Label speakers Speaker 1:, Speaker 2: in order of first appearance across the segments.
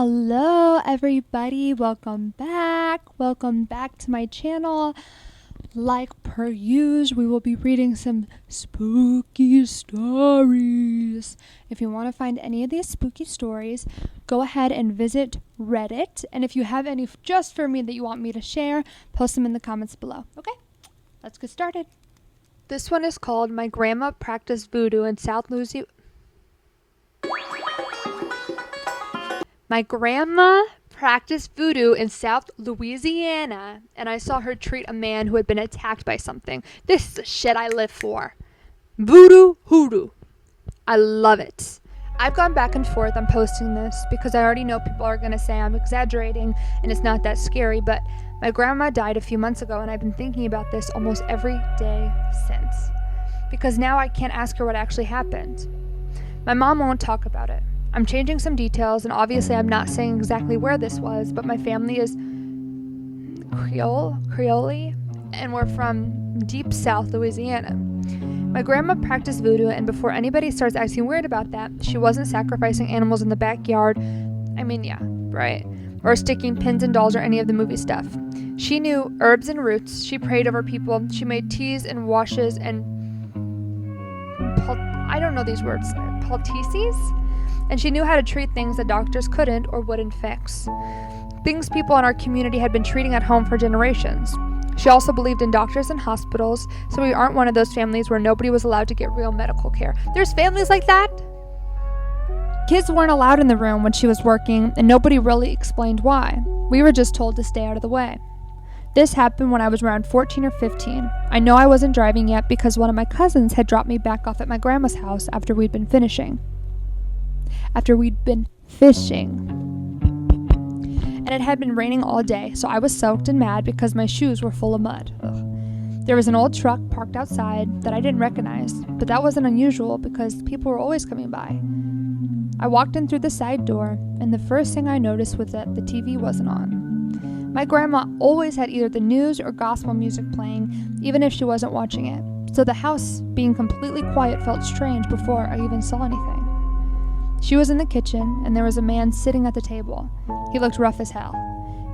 Speaker 1: Hello everybody, welcome back to my channel. Like per usual, we will be reading some spooky stories. If you want to find any of these spooky stories, go ahead and visit Reddit, and if you have any just for me that you want me to share, post them in the comments below. Okay, let's get started. This one is called My Grandma Practiced Voodoo in South Louisiana. My grandma practiced voodoo in South Louisiana, and I saw her treat a man who had been attacked by something. This is the shit I live for. Voodoo hoodoo. I love it. I've gone back and forth on posting this because I already know people are going to say I'm exaggerating and it's not that scary, but my grandma died a few months ago, and I've been thinking about this almost every day since. Because now I can't ask her what actually happened. My mom won't talk about it. I'm changing some details, and obviously I'm not saying exactly where this was, but my family is Creole, and we're from deep South Louisiana. My grandma practiced voodoo, and before anybody starts acting weird about that, she wasn't sacrificing animals in the backyard. I mean, yeah, right. Or sticking pins and dolls or any of the movie stuff. She knew herbs and roots. She prayed over people. She made teas and washes and I don't know these words. Poultices? And she knew how to treat things that doctors couldn't or wouldn't fix. Things people in our community had been treating at home for generations. She also believed in doctors and hospitals, so we aren't one of those families where nobody was allowed to get real medical care. There's families like that? Kids weren't allowed in the room when she was working, and nobody really explained why. We were just told to stay out of the way. This happened when I was around 14 or 15. I know I wasn't driving yet because one of my cousins had dropped me back off at my grandma's house after we'd been fishing. And it had been raining all day, so I was soaked and mad because my shoes were full of mud. Ugh. There was an old truck parked outside that I didn't recognize, but that wasn't unusual because people were always coming by. I walked in through the side door, and the first thing I noticed was that the TV wasn't on. My grandma always had either the news or gospel music playing, even if she wasn't watching it, so the house being completely quiet felt strange before I even saw anything. She was in the kitchen, and there was a man sitting at the table. He looked rough as hell.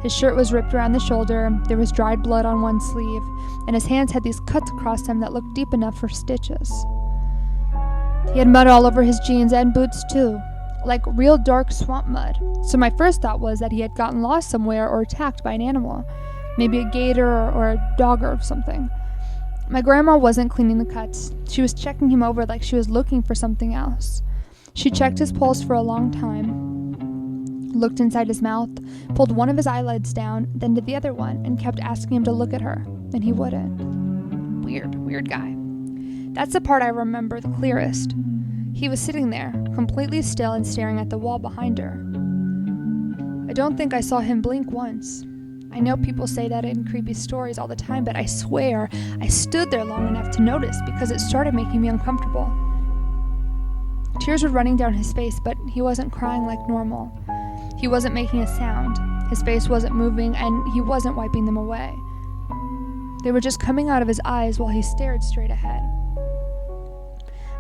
Speaker 1: His shirt was ripped around the shoulder, there was dried blood on one sleeve, and his hands had these cuts across them that looked deep enough for stitches. He had mud all over his jeans and boots too, like real dark swamp mud. So my first thought was that he had gotten lost somewhere or attacked by an animal, maybe a gator or a dog or something. My grandma wasn't cleaning the cuts. She was checking him over like she was looking for something else. She checked his pulse for a long time, looked inside his mouth, pulled one of his eyelids down, then to the other one, and kept asking him to look at her, and he wouldn't. Weird guy. That's the part I remember the clearest. He was sitting there, completely still and staring at the wall behind her. I don't think I saw him blink once. I know people say that in creepy stories all the time, but I swear I stood there long enough to notice because it started making me uncomfortable. Tears were running down his face, but he wasn't crying like normal. He wasn't making a sound. His face wasn't moving, and he wasn't wiping them away. They were just coming out of his eyes while he stared straight ahead.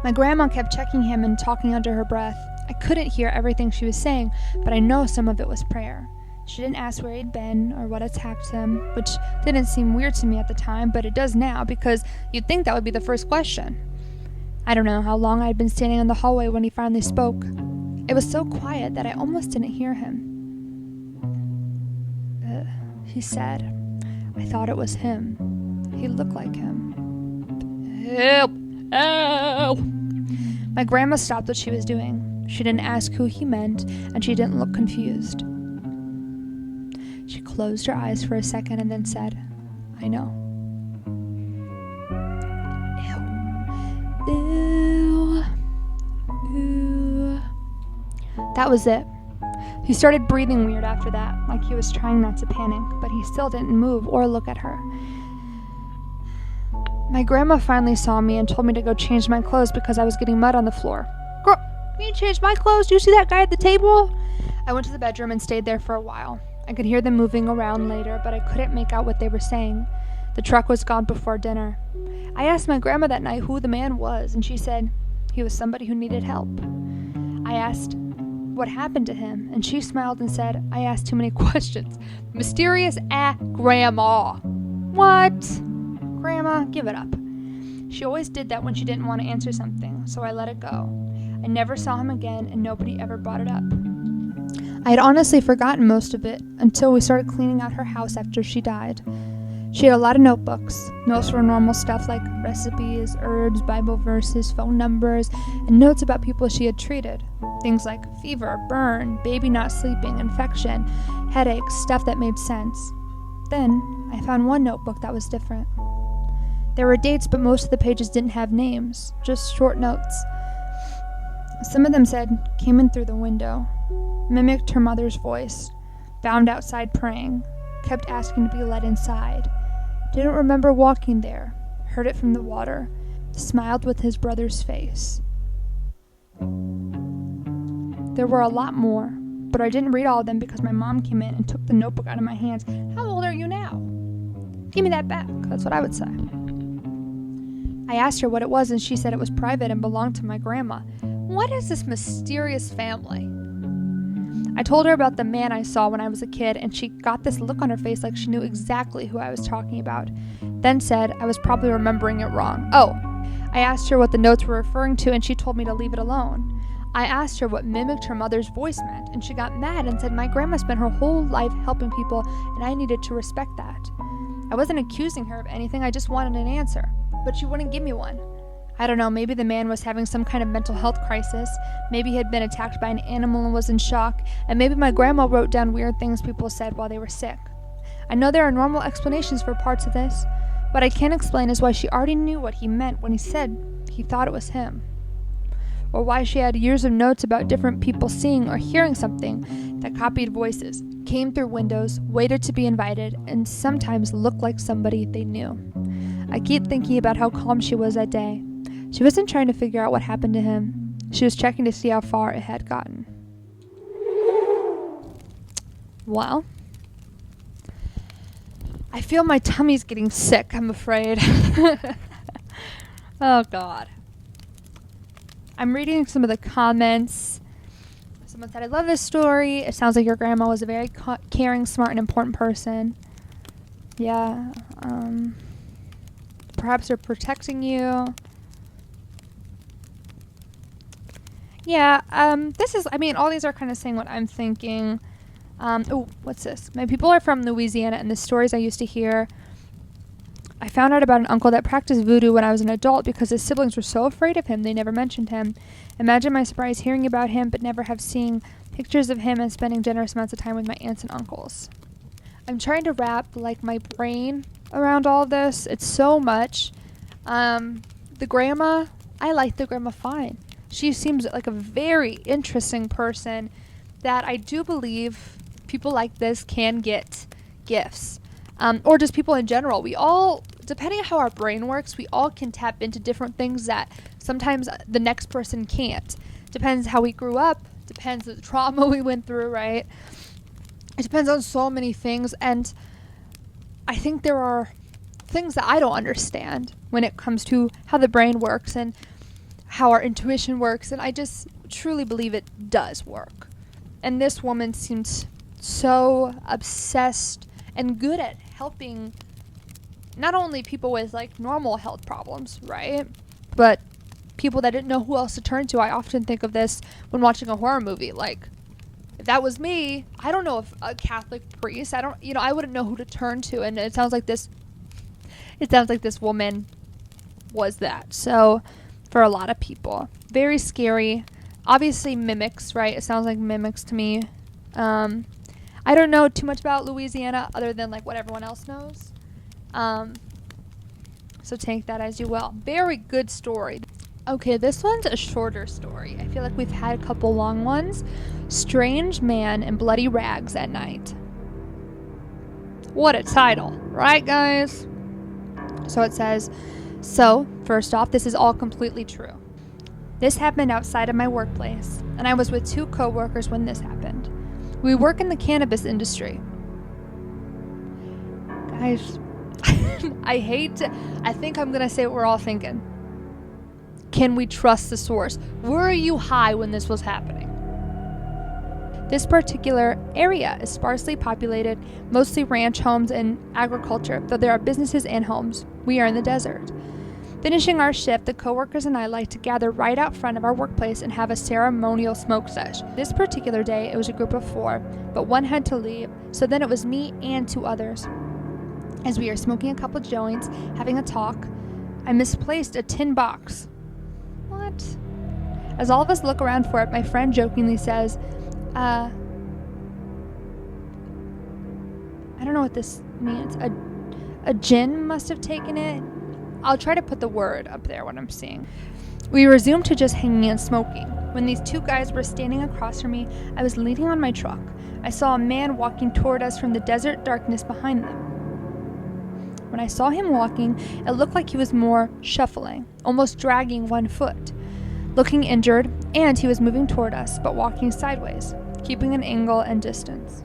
Speaker 1: My grandma kept checking him and talking under her breath. I couldn't hear everything she was saying, but I know some of it was prayer. She didn't ask where he'd been or what attacked him, which didn't seem weird to me at the time, but it does now because you'd think that would be the first question. I don't know how long I'd been standing in the hallway when he finally spoke. It was so quiet that I almost didn't hear him. He said, I thought it was him. He looked like him. Help! Help! My grandma stopped what she was doing. She didn't ask who he meant, and she didn't look confused. She closed her eyes for a second and then said, I know. Ew. That was it. He started breathing weird after that, like he was trying not to panic, but he still didn't move or look at her. My grandma finally saw me and told me to go change my clothes because I was getting mud on the floor. Girl, can you change my clothes? Do you see that guy at the table? I went to the bedroom and stayed there for a while. I could hear them moving around later, but I couldn't make out what they were saying. The truck was gone before dinner. I asked my grandma that night who the man was, and she said he was somebody who needed help. I asked, what happened to him, and she smiled and said, I asked too many questions. Mysterious grandma. What? Grandma, give it up. She always did that when she didn't want to answer something, so I let it go. I never saw him again, and nobody ever brought it up. I had honestly forgotten most of it until we started cleaning out her house after she died. She had a lot of notebooks. Most were normal stuff like recipes, herbs, Bible verses, phone numbers, and notes about people she had treated. Things like fever, burn, baby not sleeping, infection, headaches, stuff that made sense. Then, I found one notebook that was different. There were dates, but most of the pages didn't have names, just short notes. Some of them said, came in through the window, mimicked her mother's voice, found outside praying, kept asking to be let inside, didn't remember walking there, heard it from the water, smiled with his brother's face. There were a lot more, but I didn't read all of them because my mom came in and took the notebook out of my hands. How old are you now? Give me that back. That's what I would say. I asked her what it was, and she said it was private and belonged to my grandma. What is this mysterious family? I told her about the man I saw when I was a kid, and she got this look on her face like she knew exactly who I was talking about, then said I was probably remembering it wrong. Oh, I asked her what the notes were referring to, and she told me to leave it alone. I asked her what mimicked her mother's voice meant, and she got mad and said my grandma spent her whole life helping people, and I needed to respect that. I wasn't accusing her of anything, I just wanted an answer, but she wouldn't give me one. I don't know, maybe the man was having some kind of mental health crisis, maybe he had been attacked by an animal and was in shock, and maybe my grandma wrote down weird things people said while they were sick. I know there are normal explanations for parts of this. What I can't explain is why she already knew what he meant when he said he thought it was him. Or why she had years of notes about different people seeing or hearing something that copied voices, came through windows, waited to be invited, and sometimes looked like somebody they knew. I keep thinking about how calm she was that day. She wasn't trying to figure out what happened to him. She was checking to see how far it had gotten. Well, I feel my tummy's getting sick, I'm afraid. Oh, God. I'm reading some of the comments. Someone said, I love this story. It sounds like your grandma was a very caring, smart, and important person. Yeah. Perhaps they're protecting you. Yeah, all these are kind of saying what I'm thinking. What's this? My people are from Louisiana, and the stories I used to hear. I found out about an uncle that practiced voodoo when I was an adult because his siblings were so afraid of him, they never mentioned him. Imagine my surprise hearing about him, but never have seen pictures of him and spending generous amounts of time with my aunts and uncles. I'm trying to wrap, my brain around all of this. It's so much. The grandma, I like the grandma fine. She seems like a very interesting person that I do believe people like this can get gifts. Or just people in general. We all, depending on how our brain works, we all can tap into different things that sometimes the next person can't. Depends how we grew up, depends on the trauma we went through, right? It depends on so many things, and I think there are things that I don't understand when it comes to how the brain works and how our intuition works, and I just truly believe it does work. And this woman seems so obsessed and good at helping not only people with normal health problems, right? But people that didn't know who else to turn to. I often think of this when watching a horror movie. If that was me, I don't know if a Catholic priest, I wouldn't know who to turn to. And it sounds like this woman was that. So for a lot of people, very scary. Obviously mimics, right? It sounds like mimics to me. I don't know too much about Louisiana other than what everyone else knows. So take that as you will. Very good story. Okay, this one's a shorter story. I feel like we've had a couple long ones. Strange Man in Bloody Rags at Night. What a title, right, guys? So it says, first off, this is all completely true. This happened outside of my workplace, and I was with 2 coworkers when this happened. We work in the cannabis industry. Guys, I think I'm going to say what we're all thinking. Can we trust the source? Were you high when this was happening? This particular area is sparsely populated, mostly ranch homes and agriculture, though there are businesses and homes. We are in the desert. Finishing our shift, the coworkers and I like to gather right out front of our workplace and have a ceremonial smoke sesh. This particular day, it was a group of 4, but one had to leave, so then it was me and 2 others. As we are smoking a couple joints, having a talk, I misplaced a tin box. What? As all of us look around for it, my friend jokingly says, I don't know what this means. A djinn must have taken it. I'll try to put the word up there, what I'm seeing. We resumed to just hanging and smoking. When these 2 guys were standing across from me, I was leaning on my truck. I saw a man walking toward us from the desert darkness behind them. When I saw him walking, it looked like he was more shuffling, almost dragging one foot, looking injured, and he was moving toward us, but walking sideways, keeping an angle and distance.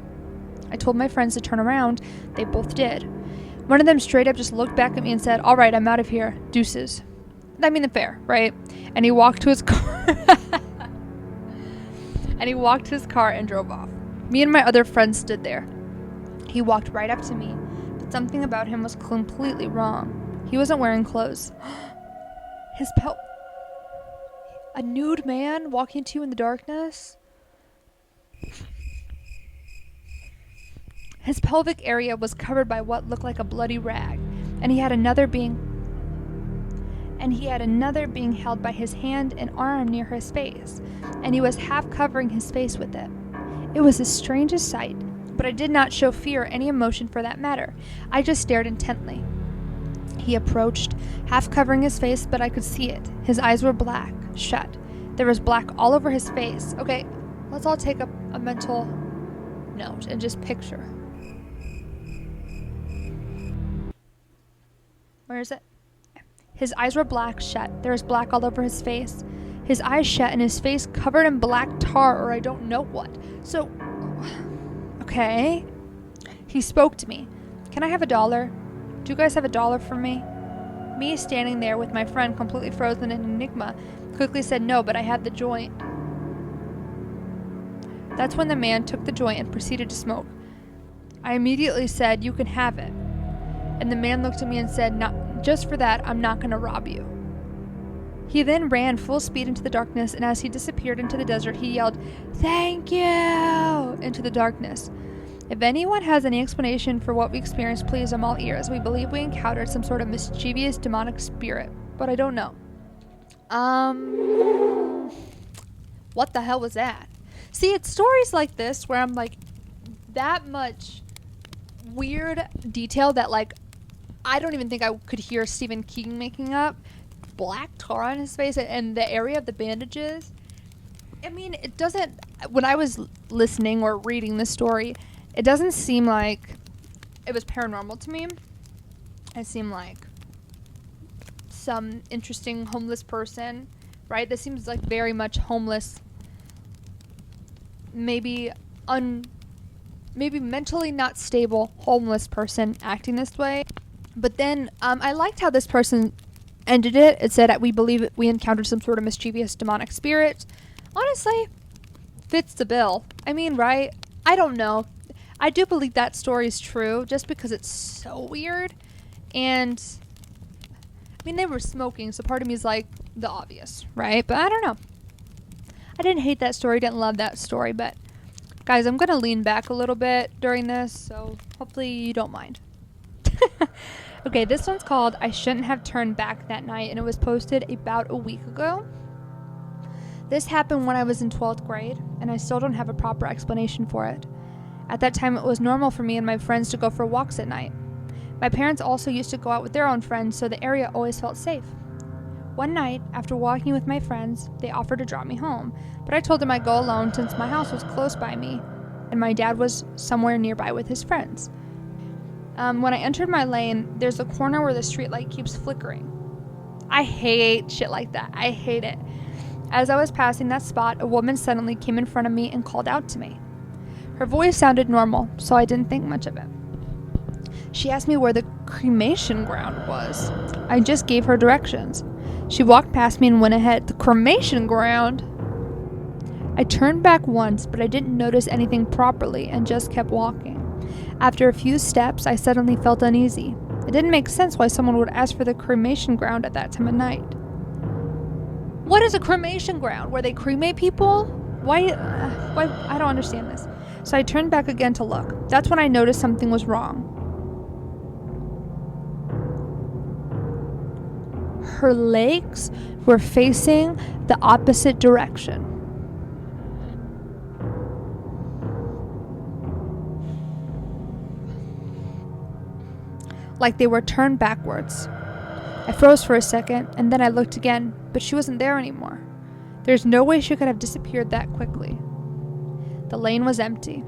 Speaker 1: I told my friends to turn around. They both did. One of them straight up just looked back at me and said, "All right, I'm out of here. Deuces." I mean, the fair, right? And he walked to his car. And drove off. Me and my other friends stood there. He walked right up to me, but something about him was completely wrong. He wasn't wearing clothes. A nude man walking to you in the darkness? His pelvic area was covered by what looked like a bloody rag, and he had another being held by his hand and arm near his face, and he was half covering his face with it. It was the strangest sight, but I did not show fear or any emotion for that matter. I just stared intently. He approached, half covering his face, but I could see it. His eyes were black, shut. There was black all over his face. Okay, let's all take a mental note and just picture. Where is it? His eyes were black, shut. There was black all over his face. His eyes shut and his face covered in black tar or I don't know what. So, okay. He spoke to me. "Can I have $1? Do you guys have $1 for me?" Me standing there with my friend completely frozen in enigma, quickly said no, but I had the joint. That's when the man took the joint and proceeded to smoke. I immediately said, "You can have it." And the man looked at me and said, "Not just for that, I'm not going to rob you." He then ran full speed into the darkness, and as he disappeared into the desert, he yelled, "Thank you!" into the darkness. If anyone has any explanation for what we experienced, please, I'm all ears. We believe we encountered some sort of mischievous demonic spirit, but I don't know. What the hell was that? See, it's stories like this where I'm like, that much weird detail that like, I don't even think I could hear Stephen King making up. Black tar on his face and the area of the bandages. I mean, it doesn't, when I was listening or reading the story, it doesn't seem like it was paranormal to me. It seemed like some interesting homeless person, right? This seems like very much homeless, maybe mentally not stable homeless person acting this way. But then I liked how this person ended it. It said that we believe we encountered some sort of mischievous demonic spirit. Honestly, fits the bill. I mean, right? I don't know. I do believe that story is true just because it's so weird. And I mean, they were smoking, so part of me is like the obvious, right? But I don't know. I didn't hate that story, didn't love that story, but guys, I'm going to lean back a little bit during this, so hopefully you don't mind. Okay, this one's called "I Shouldn't Have Turned Back That Night," and it was posted about a week ago. This happened when I was in 12th grade, and I still don't have a proper explanation for it. At that time, it was normal for me and my friends to go for walks at night. My parents also used to go out with their own friends, so the area always felt safe. One night, after walking with my friends, they offered to drop me home, but I told them I'd go alone since my house was close by me, and my dad was somewhere nearby with his friends. When I entered my lane, there's a corner where the streetlight keeps flickering. I hate shit like that. I hate it. As I was passing that spot, a woman suddenly came in front of me and called out to me. Her voice sounded normal, so I didn't think much of it. She asked me where the cremation ground was. I just gave her directions. She walked past me and went ahead. The cremation ground? I turned back once, but I didn't notice anything properly and just kept walking. After a few steps, I suddenly felt uneasy. It didn't make sense why someone would ask for the cremation ground at that time of night. What is a cremation ground? Where they cremate people? Why? I don't understand this. So I turned back again to look. That's when I noticed something was wrong. Her legs were facing the opposite direction. Like they were turned backwards. I froze for a second, and then I looked again, but she wasn't there anymore. There's no way she could have disappeared that quickly. The lane was empty.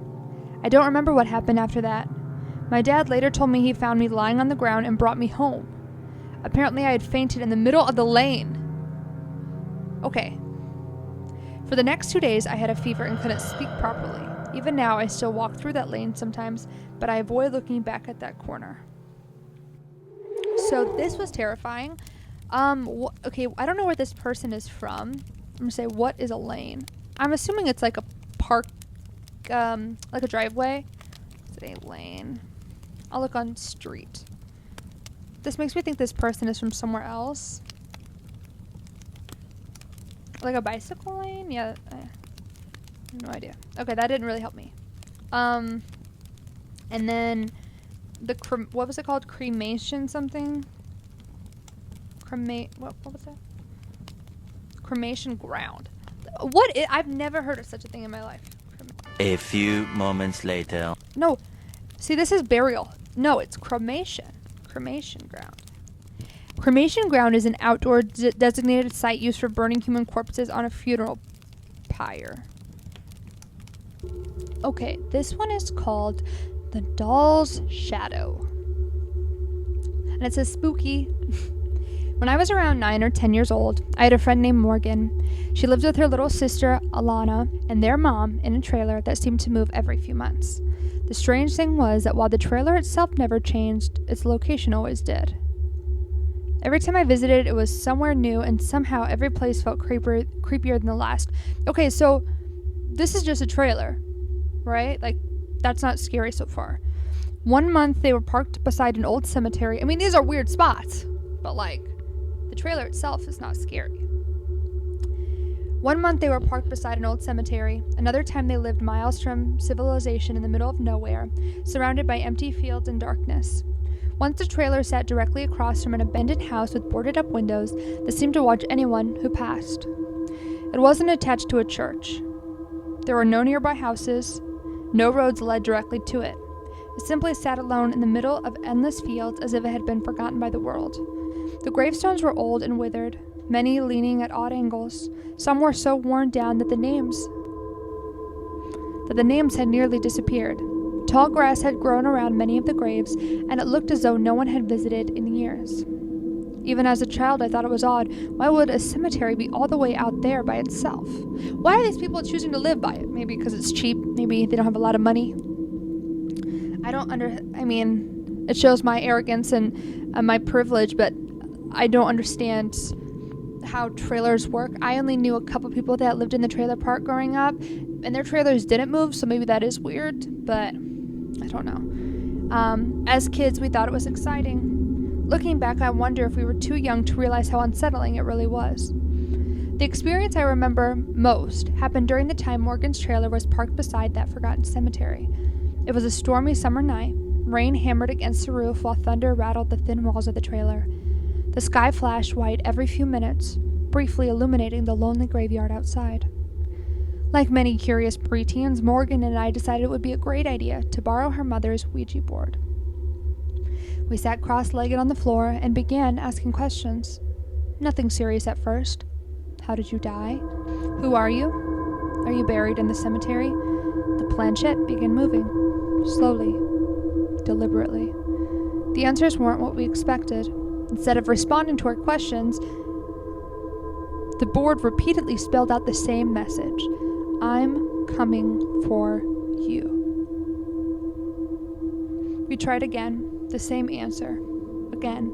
Speaker 1: I don't remember what happened after that. My dad later told me he found me lying on the ground and brought me home. Apparently I had fainted in the middle of the lane. Okay. For the next 2 days, I had a fever and couldn't speak properly. Even now, I still walk through that lane sometimes, but I avoid looking back at that corner. So this was terrifying. Okay, I don't know where this person is from. I'm gonna say, what is a lane? I'm assuming it's like a park, like a driveway. Is it a lane? I'll look on street. This makes me think this person is from somewhere else. Like a bicycle lane? Yeah, I have no idea. Okay, that didn't really help me. And then what was it called? Cremation something? What was that? Cremation ground. I've never heard of such a thing in my life.
Speaker 2: A few moments later.
Speaker 1: No. See, this is burial. No, it's cremation. Cremation ground. Cremation ground is an outdoor designated site used for burning human corpses on a funeral pyre. Okay, this one is called The Doll's Shadow. And it says spooky. When I was around 9 or 10 years old, I had a friend named Morgan. She lived with her little sister, Alana, and their mom in a trailer that seemed to move every few months. The strange thing was that while the trailer itself never changed, its location always did. Every time I visited, it was somewhere new, and somehow every place felt creepier than the last. Okay, so this is just a trailer, right? Like, that's not scary so far. 1 month, they were parked beside an old cemetery. I mean, these are weird spots, but like, the trailer itself is not scary. 1 month they were parked beside an old cemetery. Another time they lived miles from civilization in the middle of nowhere, surrounded by empty fields and darkness. Once the trailer sat directly across from an abandoned house with boarded up windows that seemed to watch anyone who passed. It wasn't attached to a church. There were no nearby houses. No roads led directly to it. It simply sat alone in the middle of endless fields as if it had been forgotten by the world. The gravestones were old and withered, many leaning at odd angles. Some were so worn down that the names had nearly disappeared. Tall grass had grown around many of the graves, and it looked as though no one had visited in years. Even as a child, I thought it was odd. Why would a cemetery be all the way out there by itself? Why are these people choosing to live by it? Maybe because it's cheap. Maybe they don't have a lot of money. It shows my arrogance and my privilege, but I don't understand how trailers work. I only knew a couple people that lived in the trailer park growing up, and their trailers didn't move, so maybe that is weird, but I don't know. As kids, we thought it was exciting. Looking back, I wonder if we were too young to realize how unsettling it really was. The experience I remember most happened during the time Morgan's trailer was parked beside that forgotten cemetery. It was a stormy summer night. Rain hammered against the roof while thunder rattled the thin walls of the trailer. The sky flashed white every few minutes, briefly illuminating the lonely graveyard outside. Like many curious preteens, Morgan and I decided it would be a great idea to borrow her mother's Ouija board. We sat cross-legged on the floor and began asking questions. Nothing serious at first. How did you die? Who are you? Are you buried in the cemetery? The planchette began moving, slowly, deliberately. The answers weren't what we expected. Instead of responding to our questions, the board repeatedly spelled out the same message. I'm coming for you. We tried again, the same answer. Again,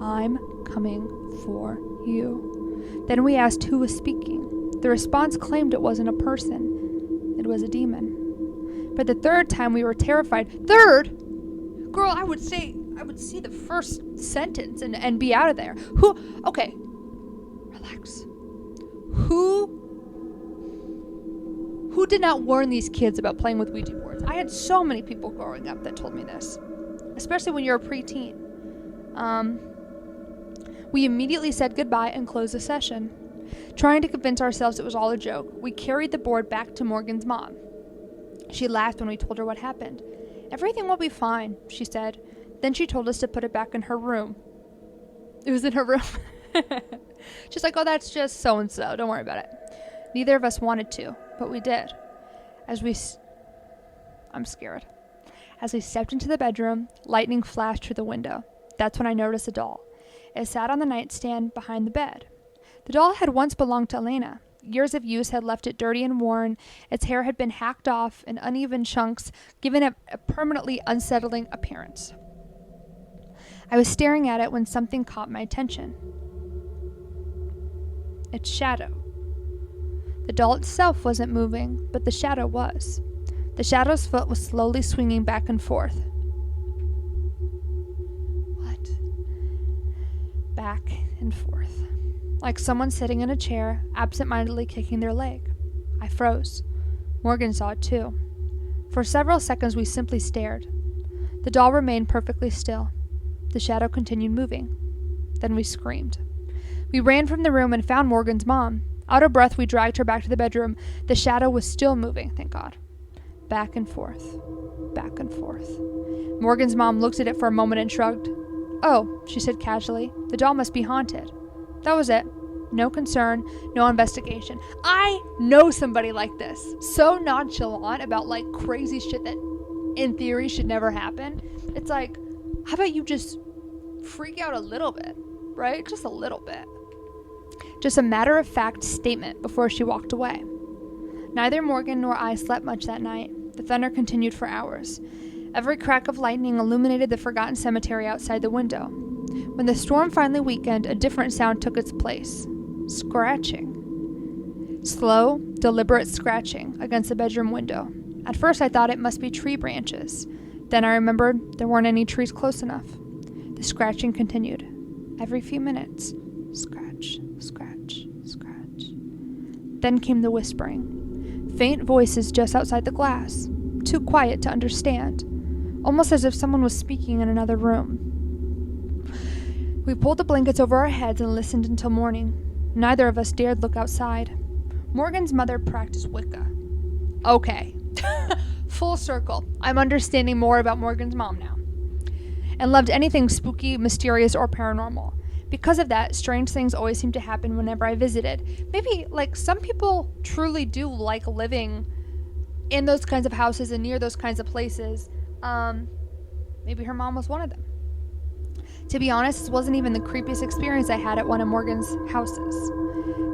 Speaker 1: I'm coming for you. Then we asked who was speaking. The response claimed it wasn't a person. It was a demon. But the third time we were terrified. Third? Girl, I would say the first sentence and be out of there. Okay, relax. Who did not warn these kids about playing with Ouija boards? I had so many people growing up that told me this, especially when you're a preteen. We immediately said goodbye and closed the session. Trying to convince ourselves it was all a joke, we carried the board back to Morgan's mom. She laughed when we told her what happened. Everything will be fine, she said. Then she told us to put it back in her room. It was in her room. She's like, oh, that's just so-and-so. Don't worry about it. Neither of us wanted to, but we did. I'm scared. As we stepped into the bedroom, lightning flashed through the window. That's when I noticed a doll. It sat on the nightstand behind the bed. The doll had once belonged to Elena. Years of use had left it dirty and worn. Its hair had been hacked off in uneven chunks, giving it a permanently unsettling appearance. I was staring at it when something caught my attention. Its shadow. The doll itself wasn't moving, but the shadow was. The shadow's foot was slowly swinging back and forth. What? Back and forth. Like someone sitting in a chair, absent-mindedly kicking their leg. I froze. Morgan saw it too. For several seconds we simply stared. The doll remained perfectly still. The shadow continued moving. Then we screamed. We ran from the room and found Morgan's mom. Out of breath, we dragged her back to the bedroom. The shadow was still moving, thank God. Back and forth. Back and forth. Morgan's mom looked at it for a moment and shrugged. Oh, she said casually. The doll must be haunted. That was it. No concern, no investigation. I know somebody like this. So nonchalant about like crazy shit that in theory should never happen. It's like, how about you just freak out a little bit, right? Just a little bit. Just a matter-of-fact statement before she walked away. Neither Morgan nor I slept much that night. The thunder continued for hours. Every crack of lightning illuminated the forgotten cemetery outside the window. When the storm finally weakened, a different sound took its place. Scratching. Slow, deliberate scratching against the bedroom window. At first I thought it must be tree branches. Then I remembered there weren't any trees close enough. The scratching continued. Every few minutes. Scratch, scratch, scratch. Then came the whispering. Faint voices just outside the glass. Too quiet to understand. Almost as if someone was speaking in another room. We pulled the blankets over our heads and listened until morning. Neither of us dared look outside. Morgan's mother practiced Wicca. Okay. Full circle. I'm understanding more about Morgan's mom now. And loved anything spooky, mysterious, or paranormal. Because of that, strange things always seemed to happen whenever I visited. Maybe, like, some people truly do like living in those kinds of houses and near those kinds of places. Maybe her mom was one of them. To be honest, this wasn't even the creepiest experience I had at one of Morgan's houses.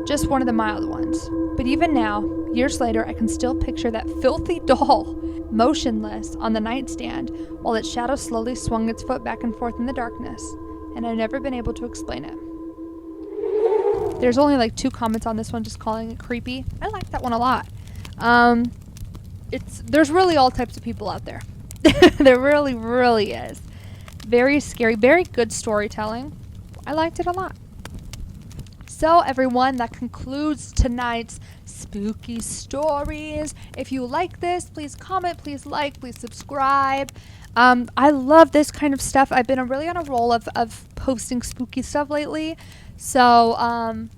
Speaker 1: Just one of the mild ones. But even now, years later, I can still picture that filthy doll motionless on the nightstand while its shadow slowly swung its foot back and forth in the darkness. And I've never been able to explain it. There's only like 2 comments on this one just calling it creepy. I like that one a lot. There's really all types of people out there. There really, really is. Very scary, very good storytelling. I liked it a lot. So everyone, that concludes tonight's spooky stories. If you like this, please comment, please like, please subscribe. I love this kind of stuff. I've been really on a roll of posting spooky stuff lately. So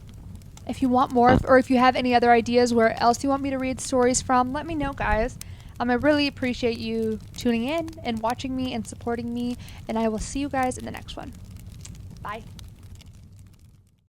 Speaker 1: if you want more, or if you have any other ideas where else you want me to read stories from, let me know, guys. I really appreciate you tuning in and watching me and supporting me. And I will see you guys in the next one. Bye.